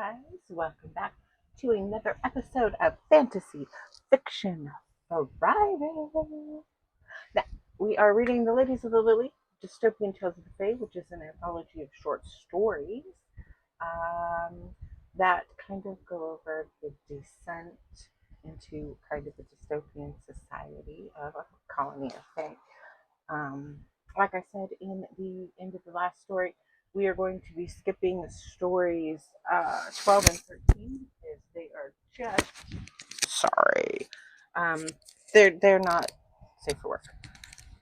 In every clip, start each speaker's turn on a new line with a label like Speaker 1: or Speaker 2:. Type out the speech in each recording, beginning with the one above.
Speaker 1: guys, welcome back to another episode of Fantasy Fiction Friday. Now, we are reading The Ladies of the Lily, Dystopian Tales of the Fae, which is an anthology of short stories um, that kind of go over the descent into kind of a dystopian society of a colony of Fae. Um, like I said in the end of the last story, we are going to be skipping stories 12 and 13 because they are just sorry. Um, they're not safe for work.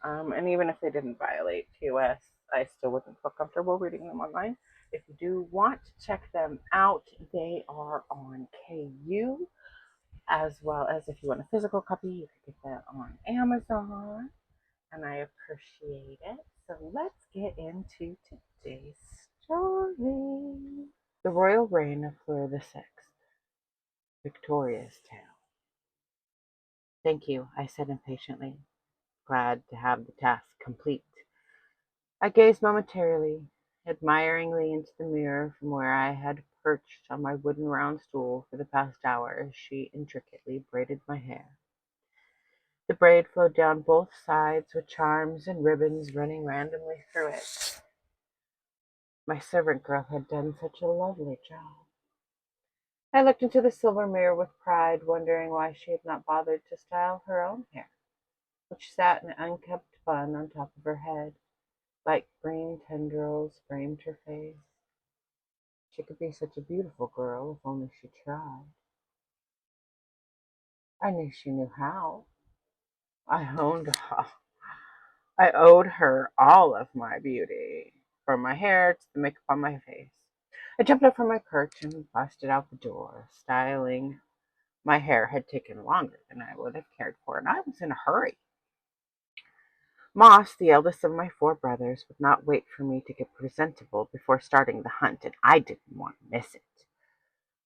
Speaker 1: And even if they didn't violate TOS, I still wouldn't feel comfortable reading them online. If you do want to check them out, they are on KU, as well as if you want a physical copy, you can get that on Amazon, and I appreciate it. So let's get into today's story. The Royal Reign of Fleur the Sixth, Victoria's Tale. Thank you, I said impatiently, glad to have the task complete. I gazed momentarily, admiringly into the mirror from where I had perched on my wooden round stool for the past hour as she intricately braided my hair. The braid flowed down both sides with charms and ribbons running randomly through it. My servant girl had done such a lovely job. I looked into the silver mirror with pride, wondering why she had not bothered to style her own hair, which sat in an unkempt bun on top of her head. Light green tendrils framed her face. She could be such a beautiful girl if only she tried. I knew she knew how. I owed her all of my beauty, from my hair to the makeup on my face. I jumped up from my perch and busted out the door. Styling my hair had taken longer than I would have cared for, and I was in a hurry. Moss, the eldest of my 4 brothers, would not wait for me to get presentable before starting the hunt, and I didn't want to miss it.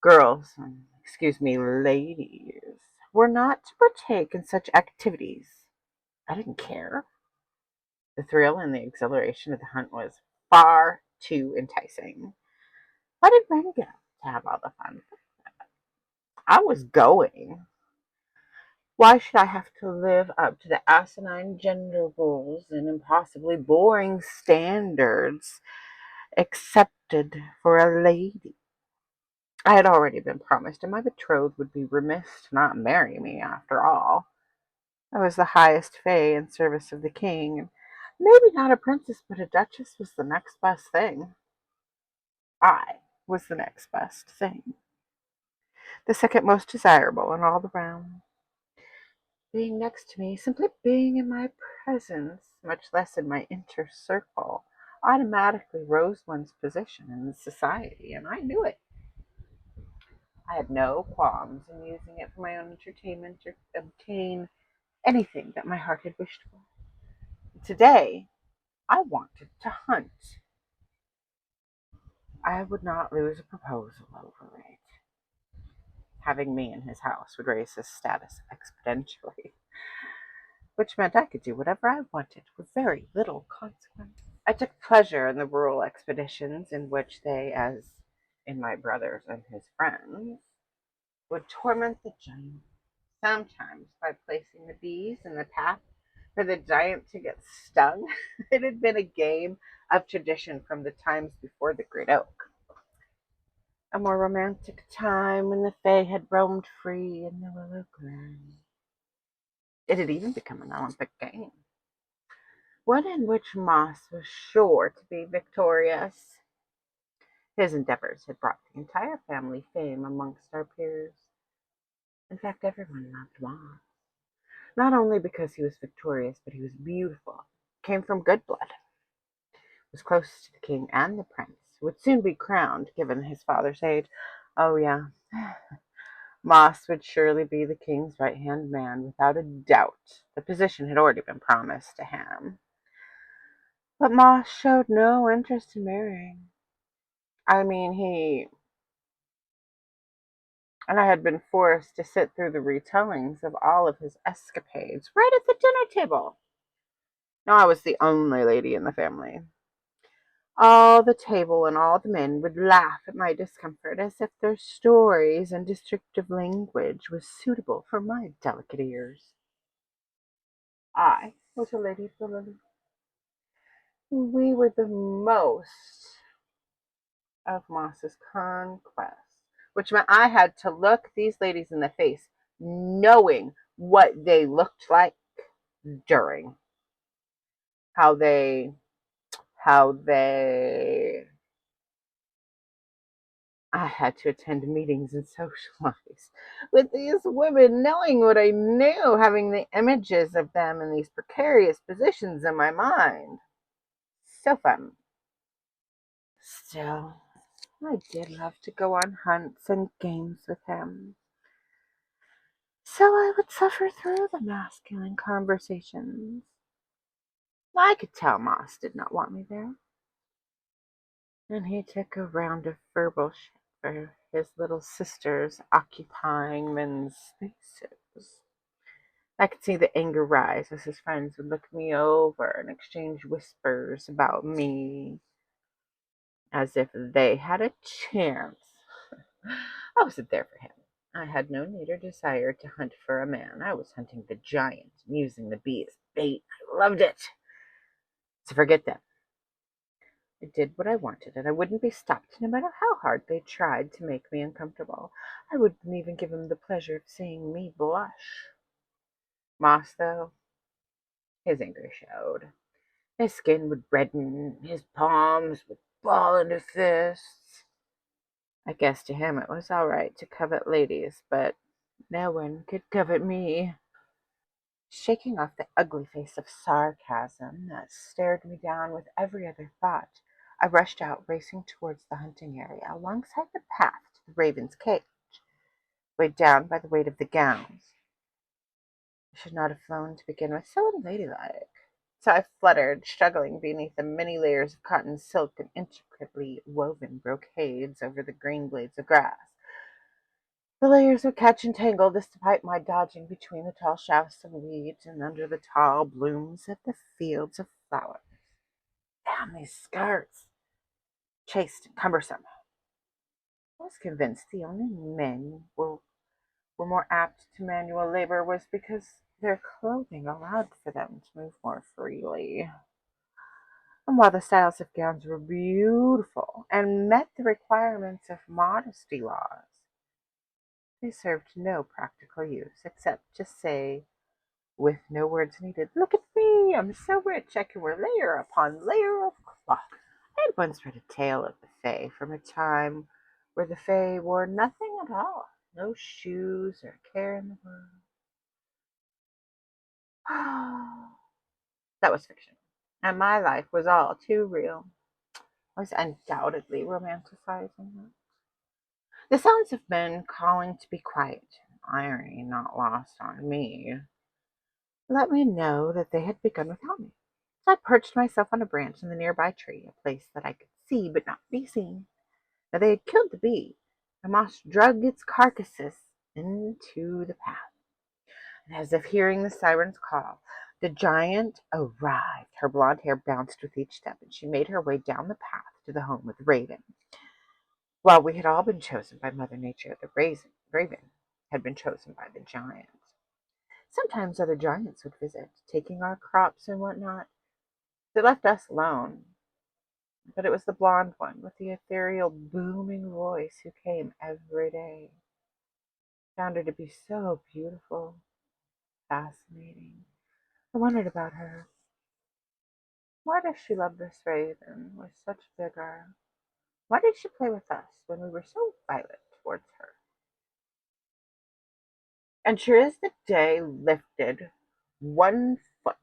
Speaker 1: Girls, excuse me, ladies, were not to partake in such activities. I didn't care. The thrill and the exhilaration of the hunt was far too enticing. Why did men get up to have all the fun? I was going. Why should I have to live up to the asinine gender roles and impossibly boring standards accepted for a lady? I had already been promised, and my betrothed would be remiss to not marry me after all. I was the highest fae in service of the king, and maybe not a princess, but a duchess was the next best thing. I was the next best thing. The second most desirable in all the realm. Being next to me, simply being in my presence, much less in my inner circle, automatically rose one's position in society, and I knew it. I had no qualms in using it for my own entertainment or obtain anything that my heart had wished for. Today, I wanted to hunt. I would not lose a proposal over it. Having me in his house would raise his status exponentially, which meant I could do whatever I wanted with very little consequence. I took pleasure in the rural expeditions in which they, as in my brother's and his friends, would torment the giant, sometimes by placing the bees in the path for the giant to get stung. It had been a game of tradition from the times before the Great Oak. A more romantic time when the Fae had roamed free in the Willow Glen. It had even become an Olympic game, one in which Moss was sure to be victorious. His endeavors had brought the entire family fame amongst our peers. In fact, everyone loved Moss. Not only because he was victorious, but he was beautiful, came from good blood, was close to the king and the prince, would soon be crowned, given his father's age. Oh, yeah. Moss would surely be the king's right-hand man, without a doubt. The position had already been promised to him. But Moss showed no interest in marrying. I mean, and I had been forced to sit through the retellings of all of his escapades right at the dinner table. Now I was the only lady in the family. All the table and all the men would laugh at my discomfort as if their stories and descriptive language was suitable for my delicate ears. I was a lady of the lily. We were the most of Moss's conquest, which meant I had to look these ladies in the face, knowing what they looked like during, how they, how they. I had to attend meetings and socialize with these women, knowing what I knew, having the images of them in these precarious positions in my mind. So fun. Still, I did love to go on hunts and games with him. So I would suffer through the masculine conversations. I could tell Moss did not want me there, and he took a round of verbal shit for his little sisters occupying men's spaces. I could see the anger rise as his friends would look me over and exchange whispers about me as if they had a chance. I wasn't there for him. I had no need or desire to hunt for a man. I was hunting the giant and using the bee as bait. I loved it. So forget them. I did what I wanted, and I wouldn't be stopped no matter how hard they tried to make me uncomfortable. I wouldn't even give him the pleasure of seeing me blush. Moss, though, his anger showed. His skin would redden, his palms would ball into fists. I guess to him it was all right to covet ladies, but no one could covet me. Shaking off the ugly face of sarcasm that stared me down with every other thought, I rushed out, racing towards the hunting area alongside the path to the raven's cage, weighed down by the weight of the gowns. I should not have flown to begin with, so unladylike. So I fluttered, struggling beneath the many layers of cotton silk and intricately woven brocades over the green blades of grass. The layers would catch and tangle despite my dodging between the tall shafts of weeds and under the tall blooms of the fields of flowers. Damn these skirts! Chaste and cumbersome. I was convinced the only men were more apt to manual labor was because their clothing allowed for them to move more freely. And while the styles of gowns were beautiful and met the requirements of modesty laws, they served no practical use except to say, with no words needed, "Look at me, I'm so rich I can wear layer upon layer of cloth." I had once read a tale of the Fae from a time where the Fae wore nothing at all, no shoes or care in the world. That was fiction, and my life was all too real. I was undoubtedly romanticizing it. The sounds of men calling to be quiet, irony not lost on me, let me know that they had begun without me. So I perched myself on a branch in the nearby tree, a place that I could see but not be seen. Now they had killed the bee. The moss drug its carcasses into the path, and as if hearing the siren's call, the giant arrived. Her blonde hair bounced with each step, and she made her way down the path to the home of the raven. While we had all been chosen by Mother Nature, the raven had been chosen by the giant. Sometimes other giants would visit, taking our crops and whatnot. They left us alone, but it was the blonde one with the ethereal, booming voice who came every day. Found her to be so beautiful, fascinating. I wondered about her. Why does she love this raven with such vigor? Why did she play with us when we were so violent towards her? And sure as the day lifted 1 foot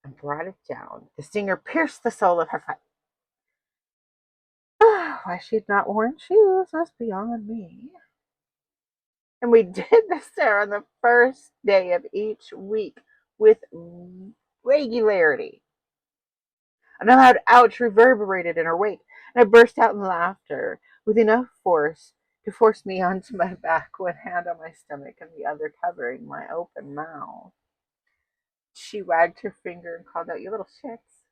Speaker 1: and brought it down, the stinger pierced the sole of her foot. Why she had not worn shoes was beyond me. And we did this there on the first day of each week with regularity. An loud ouch reverberated in her wake, and I burst out in laughter with enough force to force me onto my back, one hand on my stomach and the other covering my open mouth. She wagged her finger and called out, "You little shits."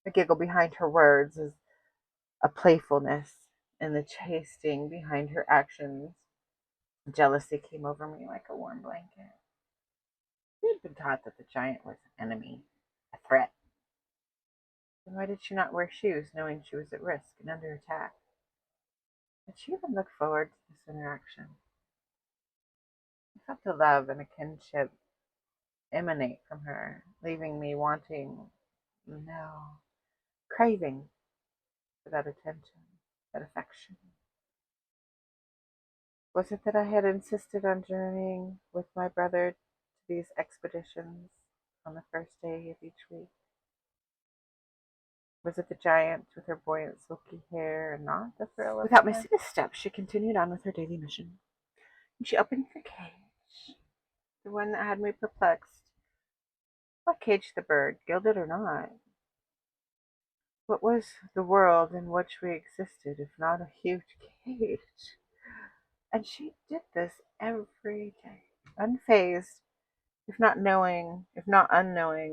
Speaker 1: The giggle behind her words is a playfulness, and the chasing behind her actions. Jealousy came over me like a warm blanket. She had been taught that the giant was an enemy, a threat. Then why did she not wear shoes, knowing she was at risk and under attack? Did she even look forward to this interaction? I felt a love and a kinship emanate from her, leaving me wanting, no, craving for that attention, that affection. Was it that I had insisted on journeying with my brother to these expeditions on the first day of each week? Was it the giant with her buoyant silky hair and not the thrill of Without missing a step, she continued on with her daily mission. She opened her cage, the one that had me perplexed. What caged the bird, gilded or not? What was the world in which we existed if not a huge cage? And she did this every day, unfazed, if not unknowing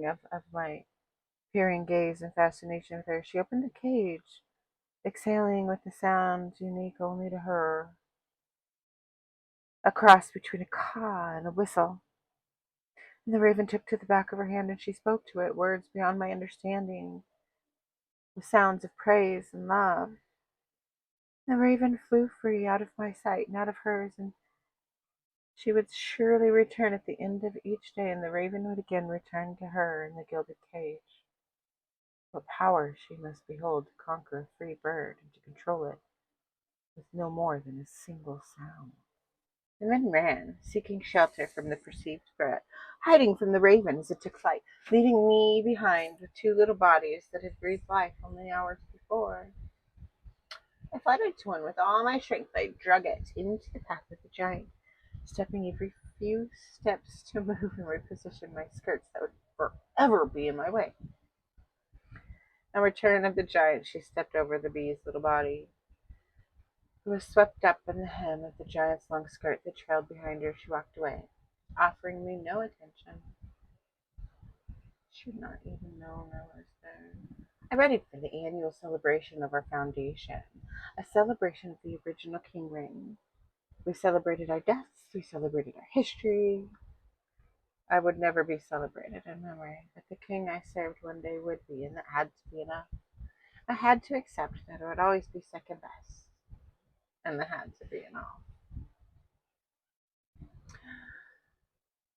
Speaker 1: of my peering gaze and fascination with her. She opened the cage, exhaling with the sound unique only to her, a cross between a caw and a whistle. And the raven took to the back of her hand and she spoke to it, words beyond my understanding, with sounds of praise and love. The raven flew free out of my sight and out of hers, and she would surely return at the end of each day, and the raven would again return to her in the gilded cage. What power she must behold to conquer a free bird and to control it with no more than a single sound. The men ran, seeking shelter from the perceived threat, hiding from the raven as it took flight, leaving me behind with two little bodies that had breathed life only hours before. I fluttered to one with all my strength. I drug it into the path of the giant, stepping every few steps to move and reposition my skirts that would forever be in my way. On return of the giant, she stepped over the bee's little body. It was swept up in the hem of the giant's long skirt that trailed behind her. She walked away, offering me no attention. She had not even known I was there. I readied for the annual celebration of our foundation, a celebration of the original king reign. We celebrated our deaths, we celebrated our history. I would never be celebrated in memory, but the king I served one day would be, and that had to be enough. I had to accept that it would always be second best, and that had to be enough.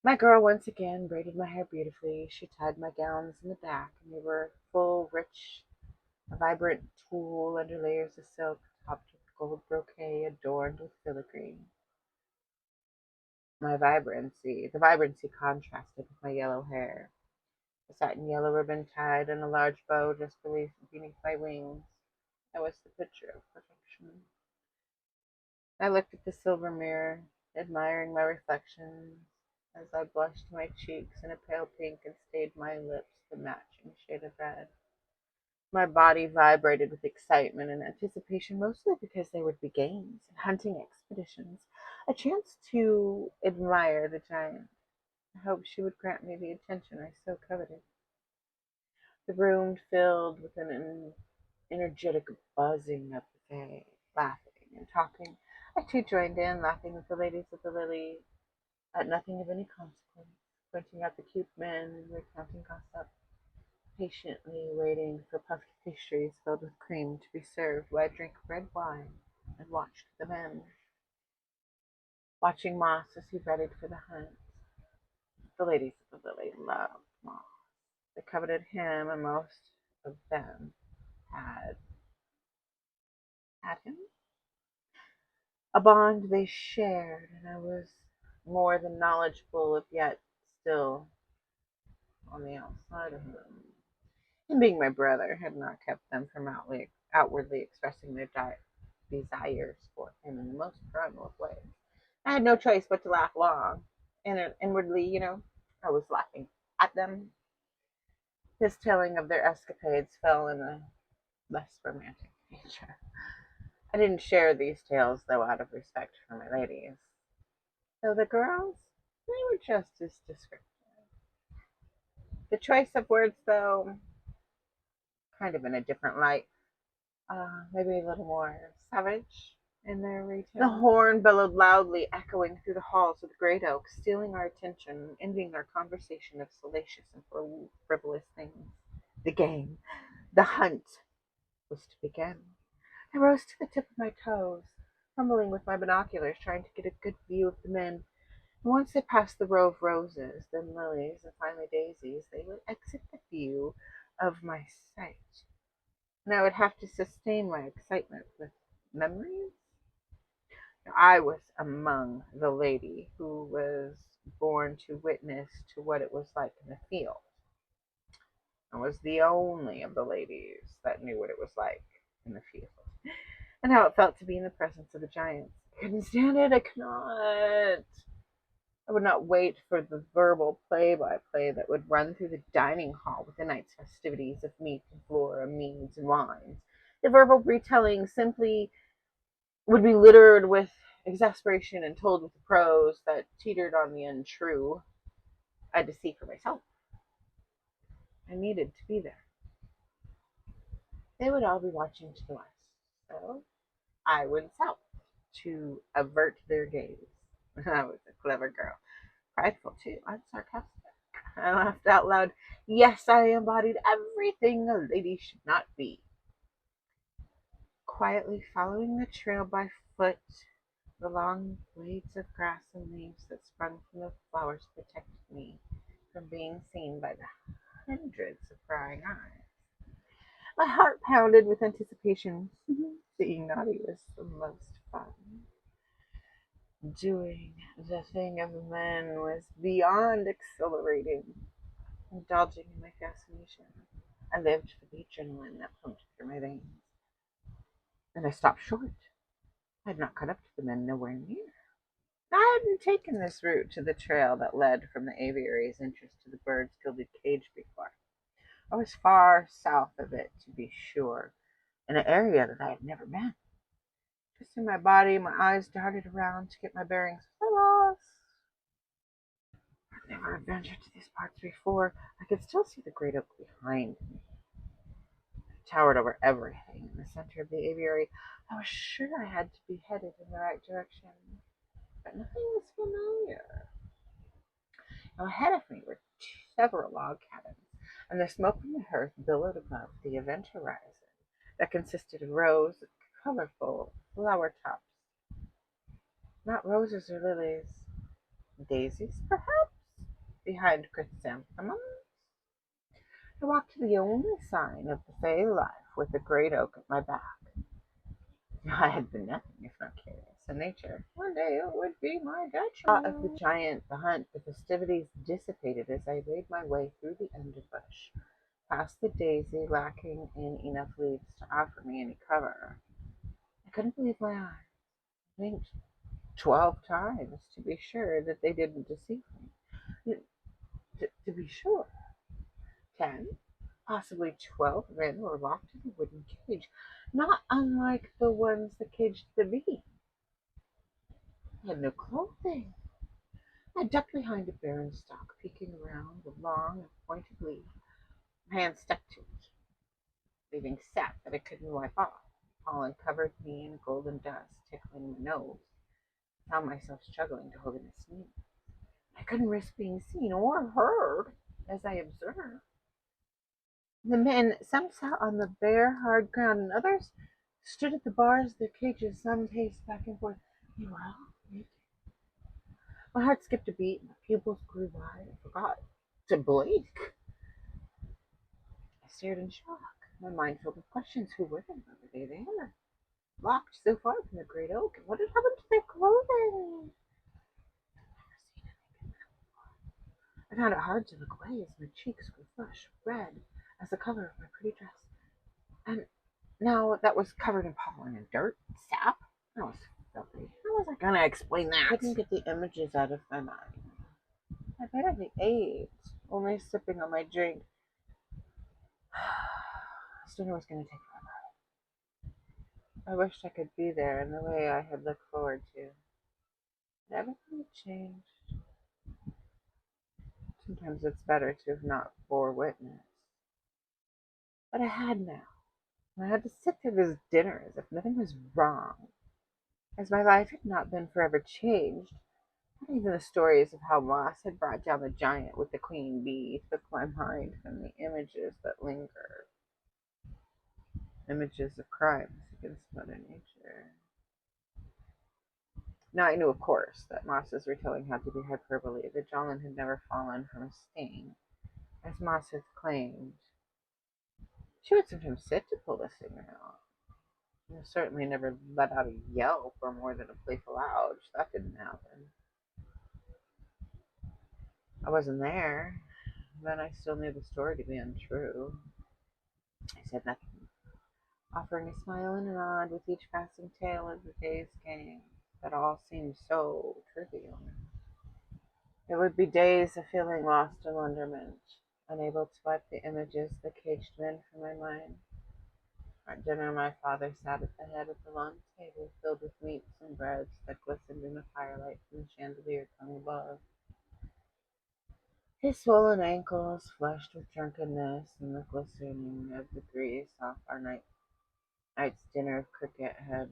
Speaker 1: My girl once again braided my hair beautifully. She tied my gowns in the back, and they were full, rich, a vibrant tulle under layers of silk, topped with gold brocade adorned with filigree. The vibrancy contrasted with my yellow hair. A satin yellow ribbon tied in a large bow just beneath my wings. I was the picture of perfection. I looked at the silver mirror, admiring my reflection as I blushed my cheeks in a pale pink and stayed my lips the matching shade of red. My body vibrated with excitement and anticipation, mostly because there would be games and hunting expeditions, a chance to admire the giant. I hoped she would grant me the attention I so coveted. The room filled with an energetic buzzing of the day, laughing and talking. I too joined in, laughing with the ladies of the lily at nothing of any consequence, pointing out the cute men and recounting gossip, patiently waiting for puffed pastries filled with cream to be served while I drank red wine and watched the men, watching Moss as he readied for the hunt. The ladies of the lily loved Moss. They coveted him, and most of them had him. A bond they shared, and I was more than knowledgeable of yet still on the outside of him. And being my brother had not kept them from outwardly expressing their desires for him in the most primal of ways. I had no choice but to laugh along, and inwardly, I was laughing at them. His telling of their escapades fell in a less romantic nature. I didn't share these tales, though, out of respect for my ladies. So the girls, they were just as descriptive. The choice of words, though, kind of in a different light. Maybe a little more savage in their retail. The horn bellowed loudly, echoing through the halls of the great oak, stealing our attention and ending our conversation of salacious and frivolous things. The game, the hunt, was to begin. I rose to the tip of my toes, fumbling with my binoculars, trying to get a good view of the men. And once they passed the row of roses, then lilies, and finally daisies, they would exit the view of my sight. And I would have to sustain my excitement with memories. I was among the lady who was born to witness to what it was like in the field. I was the only of the ladies that knew what it was like in the field and how it felt to be in the presence of the giants. I couldn't stand it. I could not. I would not wait for the verbal play-by-play that would run through the dining hall with the night's festivities of meat and flora, meads and wines. The verbal retelling simply would be littered with exasperation and told with a prose that teetered on the untrue. I had to see for myself. I needed to be there. They would all be watching to the west, so I went south to avert their gaze. I was a clever girl. Prideful, too. I'm sarcastic. I laughed out loud. Yes, I embodied everything a lady should not be. Quietly following the trail by foot, the long blades of grass and leaves that sprung from the flowers protected me from being seen by the hundreds of prying eyes. My heart pounded with anticipation. Being naughty was the most fun. Doing the thing of men was beyond exhilarating. Indulging in my fascination, I lived for the adrenaline that pumped through my veins. And I stopped short. I had not caught up to the men nowhere near. I hadn't taken this route to the trail that led from the aviary's entrance to the bird's gilded cage before. I was far south of it, to be sure, in an area that I had never been. Twisting my body, my eyes darted around to get my bearings. Alas! I'd never ventured to these parts before. I could still see the great oak behind me. It towered over everything in the center of the aviary. I was sure I had to be headed in the right direction, but nothing was familiar. Now, ahead of me were several log cabins, and the smoke from the hearth billowed above the event horizon that consisted of rows of colorful flower tops. Not roses or lilies. Daisies, perhaps, behind chrysanthemums. I walked to the only sign of the fey life with the great oak at my back. I had been nothing if not curious in nature. One day it would be my detriment. Of the giant, the hunt, the festivities dissipated as I made my way through the underbush, past the daisy lacking in enough leaves to offer me any cover. I couldn't believe my eyes. I blinked 12 times to be sure that they didn't deceive me. To be sure. 10, possibly 12 men were locked in a wooden cage, not unlike the ones that caged the bee. I had no clothing. I ducked behind a barren stalk, peeking around a long and pointed leaf. My hand stuck to it, leaving sap that I couldn't wipe off. Pollen covered me in golden dust, tickling my nose. I found myself struggling to hold in a sneeze. I couldn't risk being seen or heard as I observed. The men, some sat on the bare, hard ground, and others stood at the bars of their cages, some paced back and forth. They were all naked. My heart skipped a beat, my pupils grew wide. I forgot to blink. I stared in shock, my mind filled with questions. Who were they? Why were they there? Locked so far from the great oak, and what had happened to their clothing? I found it hard to look away as my cheeks grew flushed red as the color of my pretty dress. And now that was covered in pollen and dirt, sap. That was filthy. How was I gonna explain that? I couldn't get the images out of my mind. I barely ate, only sipping on my drink. This dinner was gonna take forever. I wished I could be there in the way I had looked forward to. But everything had changed. Sometimes it's better to have not bore witness. But I had now. I had to sit through this dinner as if nothing was wrong, as my life had not been forever changed. Not even the stories of how Moss had brought down the giant with the queen bee took my mind from the images that linger, images of crimes against Mother Nature. Now I knew, of course, that Moss's retelling had to be hyperbole, that Jolin had never fallen from a sting, as Moss had claimed. She would sometimes sit to pull this thing out. And certainly never let out a yell for more than a playful ouch. That didn't happen. I wasn't there, but I still knew the story to be untrue. I said nothing, offering a smile and a nod with each passing tale as the days came. That all seemed so trivial. It would be days of feeling lost in wonderment, unable to wipe the images that caged men from my mind. At dinner, my father sat at the head of the long table filled with meats and breads that glistened in the firelight from the chandelier hung above. His swollen ankles flushed with drunkenness and the glistening of the grease off our night's dinner of cricket head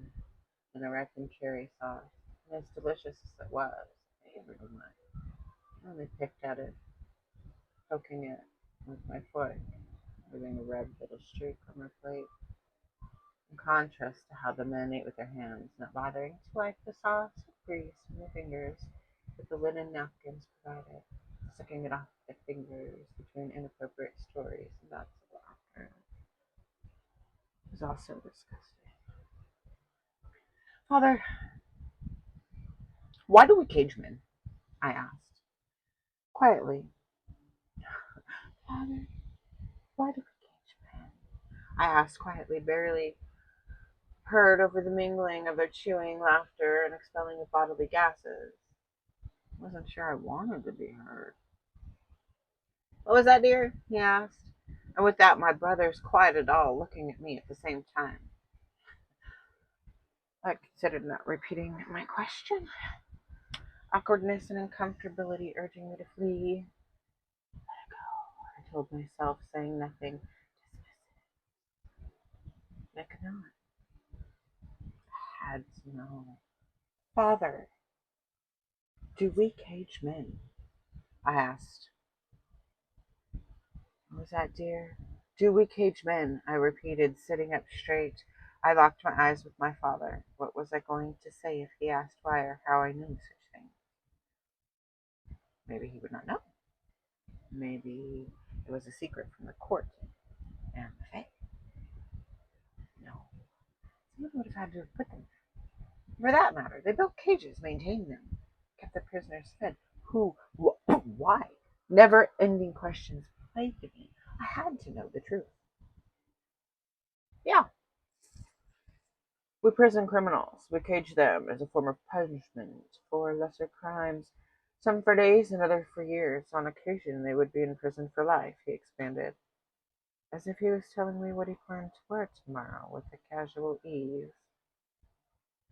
Speaker 1: and a ripened cherry sauce. And as delicious as it was, a favorite of mine, I only picked at it, poking it with my foot, leaving a red little streak on my plate. In contrast to how the men ate with their hands, not bothering to wipe the sauce with grease from their fingers with the linen napkins provided, sucking it off their fingers between inappropriate stories and bouts of laughter. It was also disgusting. Father, why do we cage men? I asked, quietly. Father, why do we cage men? I asked quietly, barely heard over the mingling of their chewing, laughter, and expelling of bodily gases. I wasn't sure I wanted to be heard. What was that, dear? He asked. And with that, my brothers quieted all, looking at me at the same time. I considered not repeating my question. Awkwardness and uncomfortability urging me to flee. Let go, I told myself, saying nothing. Dismiss it. I could not. I had to know. Father, do we cage men? I asked. What was that, dear? Do we cage men? I repeated, sitting up straight. I locked my eyes with my father. What was I going to say if he asked why or how I knew such things? Maybe he would not know. Maybe it was a secret from the court and the fae. No. Someone would have had to have put them there. For that matter, they built cages, maintained them, kept the prisoners fed. Who? Why? Never-ending questions plagued me. I had to know the truth. Yeah, we prison criminals. We cage them as a form of punishment for lesser crimes. Some for days and others for years. On occasion, they would be in prison for life, he expanded, as if he was telling me what he planned to wear tomorrow with a casual ease.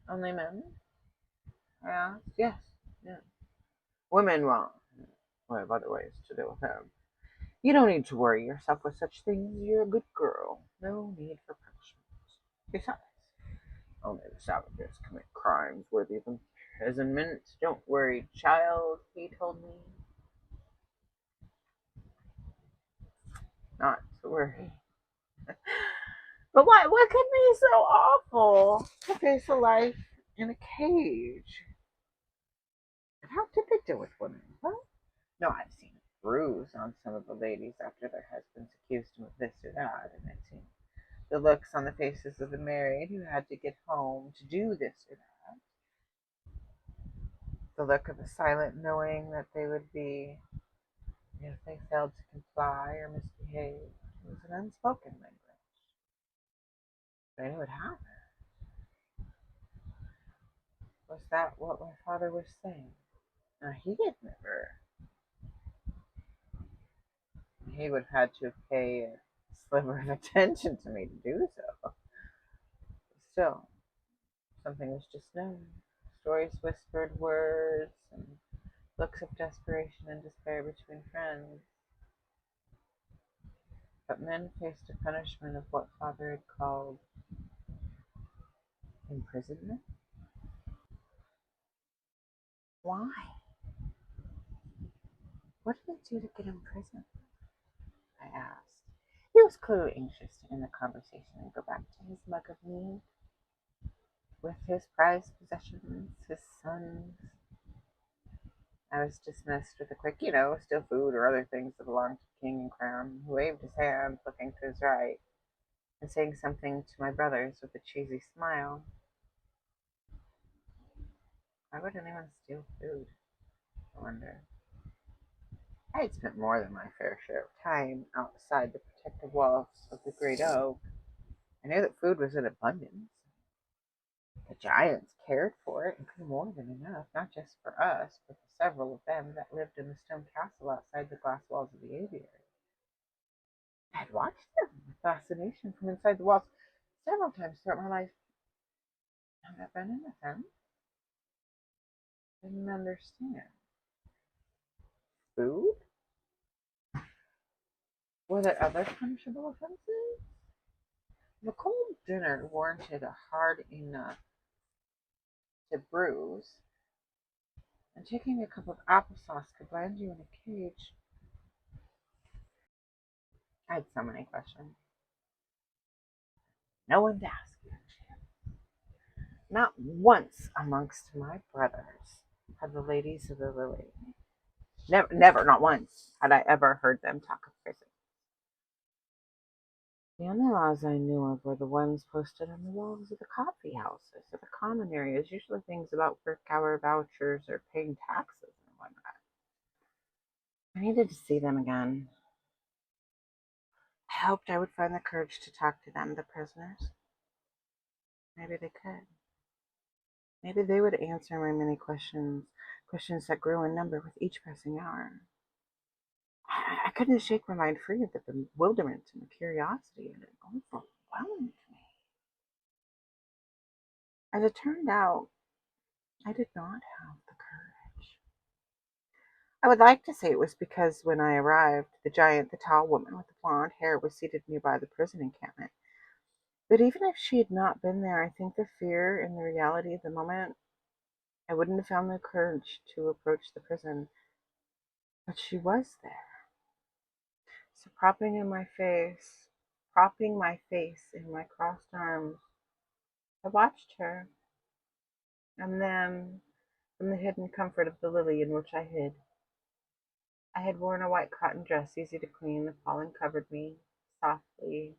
Speaker 1: Only men? I asked. Yes, yeah. Women won't. We have other ways to deal with them. You don't need to worry yourself with such things. You're a good girl. No need for punishment. Besides, only the savages commit crimes worthy of imprisonment. Don't worry, child, he told me. Not to worry. But what could be so awful to face a life in a cage? And how did they deal with women? Well, no, I've seen a bruise on some of the ladies after their husbands accused them of this or that, and I've seen the looks on the faces of the married who had to get home to do this or that. The look of a silent knowing that they would be if they failed to comply or misbehave. It was an unspoken language. But I knew it happened. Was that what my father was saying? Now, he had never. He would have had to pay a sliver of attention to me to do so. Still, something was just known. Stories whispered, words, and looks of desperation and despair between friends. but men faced a punishment of what father had called imprisonment. Why? What did they do to get imprisoned? I asked. He was clearly anxious to end the conversation and go back to his mug of mead with his prized possessions, his sons. I was dismissed with a quick, still food or other things that belonged to king and crown. He waved his hand, looking to his right, and saying something to my brothers with a cheesy smile. Why would anyone steal food? I wonder. I had spent more than my fair share of time outside the protective walls of the great oak. I knew that food was in abundance. The giants cared for it and grew more than enough, not just for us, but for several of them that lived in the stone castle outside the glass walls of the aviary. I had watched them with fascination from inside the walls several times throughout my life. Had I been in with them? Didn't understand. Food? Were there other punishable offenses? The cold dinner warranted a hard enough to bruise, and taking a cup of applesauce could land you in a cage. I had so many questions. No one to ask. Not once amongst my brothers had the ladies of the Lily, never, not once, had I ever heard them talk of prison. The only laws I knew of were the ones posted on the walls of the coffee houses or the common areas, usually things about work hour vouchers or paying taxes and whatnot. I needed to see them again. I hoped I would find the courage to talk to them, the prisoners. Maybe they could. Maybe they would answer my many questions, questions that grew in number with each passing hour. I couldn't shake my mind free of the bewilderment and the curiosity, and it overwhelmed me. As it turned out, I did not have the courage. I would like to say it was because when I arrived, the tall woman with the blonde hair, was seated nearby the prison encampment. But even if she had not been there, I think the fear and the reality of the moment, I wouldn't have found the courage to approach the prison. But she was there. So propping my face in my crossed arms, I watched her, and then, from the hidden comfort of the lily in which I hid, I had worn a white cotton dress, easy to clean. The pollen covered me softly.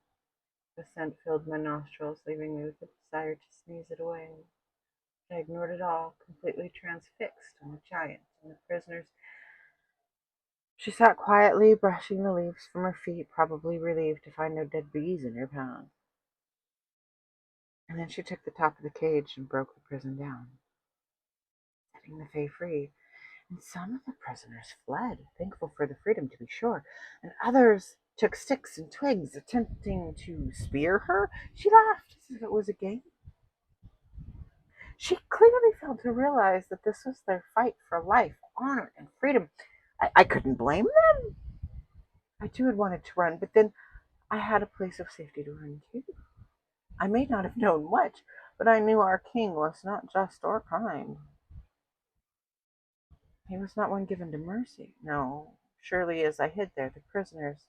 Speaker 1: The scent filled my nostrils, leaving me with a desire to sneeze it away. I ignored it all, completely transfixed on the giant and the prisoners. She sat quietly, brushing the leaves from her feet, probably relieved to find no dead bees in her path. And then she took the top of the cage and broke the prison down, setting the Fae free. And some of the prisoners fled, thankful for the freedom, to be sure, and others took sticks and twigs, attempting to spear her. She laughed as if it was a game. She clearly failed to realize that this was their fight for life, honor, and freedom. I couldn't blame them. I too had wanted to run, but then I had a place of safety to run to. I may not have known much, but I knew our king was not just or kind. He was not one given to mercy. No, surely as I hid there, the prisoners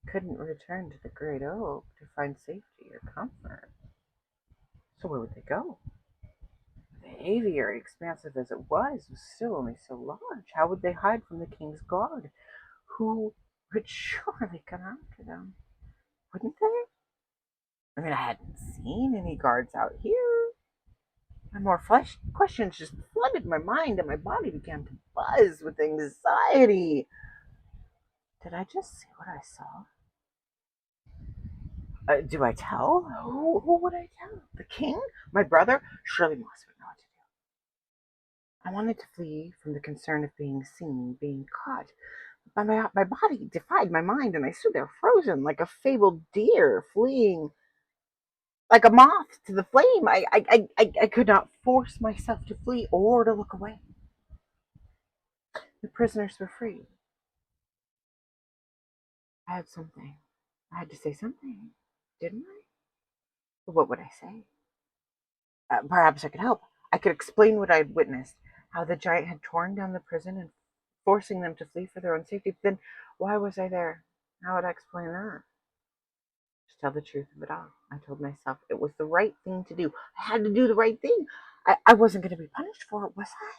Speaker 1: couldn't return to the great oak to find safety or comfort. So where would they go? The aviary, expansive as it was still only so large. How would they hide from the king's guard, who would surely come after them? Wouldn't they? I mean, I hadn't seen any guards out here. And more questions just flooded my mind, and my body began to buzz with anxiety. Did I just see what I saw? Do I tell? Who would I tell? The king? My brother? Surely Moss would know what to do. I wanted to flee from the concern of being seen, being caught. But my body defied my mind, and I stood there frozen like a fabled deer fleeing like a moth to the flame. I could not force myself to flee or to look away. The prisoners were free. I had something I had to say something, didn't I? What would I say? Perhaps I could help. I could explain what I had witnessed, how the giant had torn down the prison and forcing them to flee for their own safety. But then, why was I there? How would I explain that? Just tell the truth of it all. I told myself it was the right thing to do. I had to do the right thing. I wasn't going to be punished for it, was I?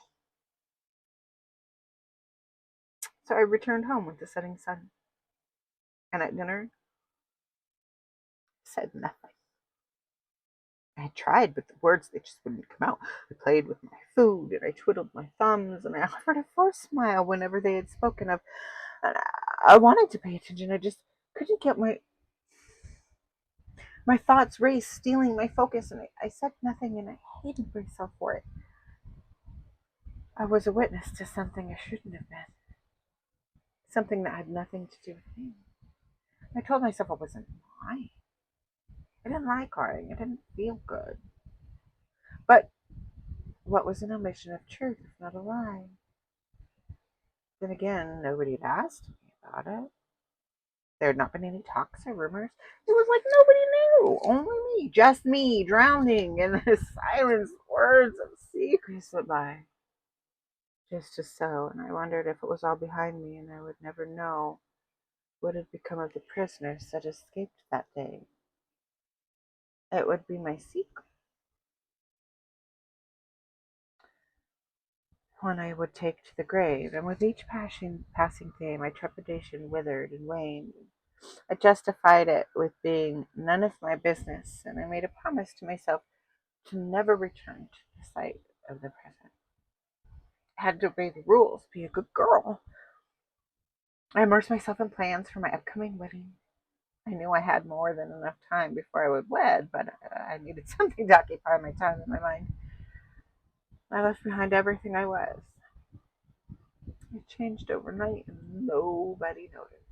Speaker 1: So I returned home with the setting sun. And at dinner, said nothing. I had tried, but the words, they just wouldn't come out. I played with my food, and I twiddled my thumbs, and I offered a forced smile whenever they had spoken of. And I wanted to pay attention. I just couldn't get my thoughts raced, stealing my focus, and I said nothing, and I hated myself for it. I was a witness to something I shouldn't have been, something that had nothing to do with me. I told myself I wasn't lying. I didn't like crying. It didn't feel good. But what was an omission of truth, if not a lie? Then again, nobody had asked me about it. There had not been any talks or rumors. It was like nobody knew. Only me. Just me, drowning in the silence. Words of secrets went by. Just as so, and I wondered if it was all behind me and I would never know what had become of the prisoners that escaped that day. It would be my secret. One I would take to the grave, and with each passing day my trepidation withered and waned. I justified it with being none of my business, and I made a promise to myself to never return to the site of the prison. I had to obey the rules, be a good girl. I immersed myself in plans for my upcoming wedding. I knew I had more than enough time before I would wed, but I needed something to occupy my time and my mind. I left behind everything I was. It changed overnight, and nobody noticed.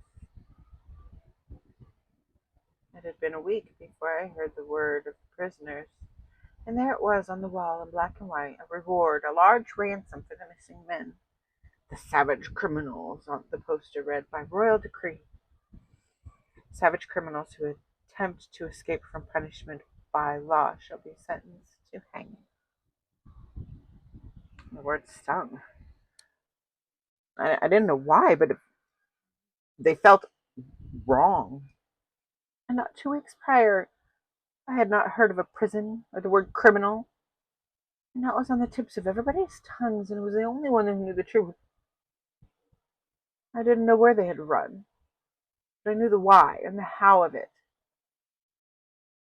Speaker 1: It had been a week before I heard the word of the prisoners, and there it was on the wall in black and white, a reward, a large ransom for the missing men. The savage criminals, on the poster read, by royal decree. Savage criminals who attempt to escape from punishment by law shall be sentenced to hanging. The word stung. I didn't know why, but they felt wrong. And not 2 weeks prior, I had not heard of a prison or the word criminal. And that was on the tips of everybody's tongues, and it was the only one who knew the truth. I didn't know where they had run, but I knew the why and the how of it.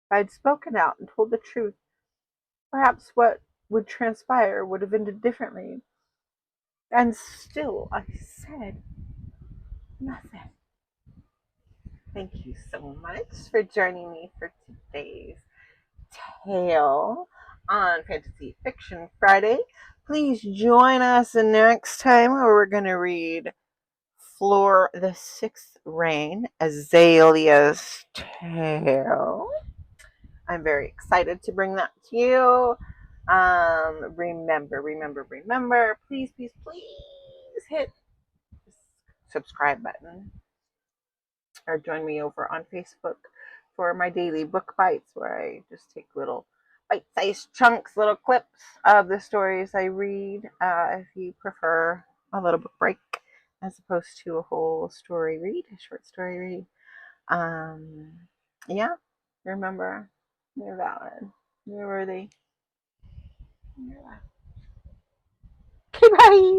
Speaker 1: If I had spoken out and told the truth, perhaps what would transpire would have ended differently. And still, I said nothing. Thank you so much for joining me for today's tale on Fantasy Fiction Friday. Please join us next time where we're going to read Floor the Sixth Reign, Azalea's Tale. I'm very excited to bring that to you. Remember, please hit the subscribe button or join me over on Facebook for my daily book bites, where I just take little bite-sized chunks, little clips of the stories I read, if you prefer a little book break as opposed to a whole story read, a short story read. Yeah, remember, you're valid, you're worthy, you're loved. Okay, bye.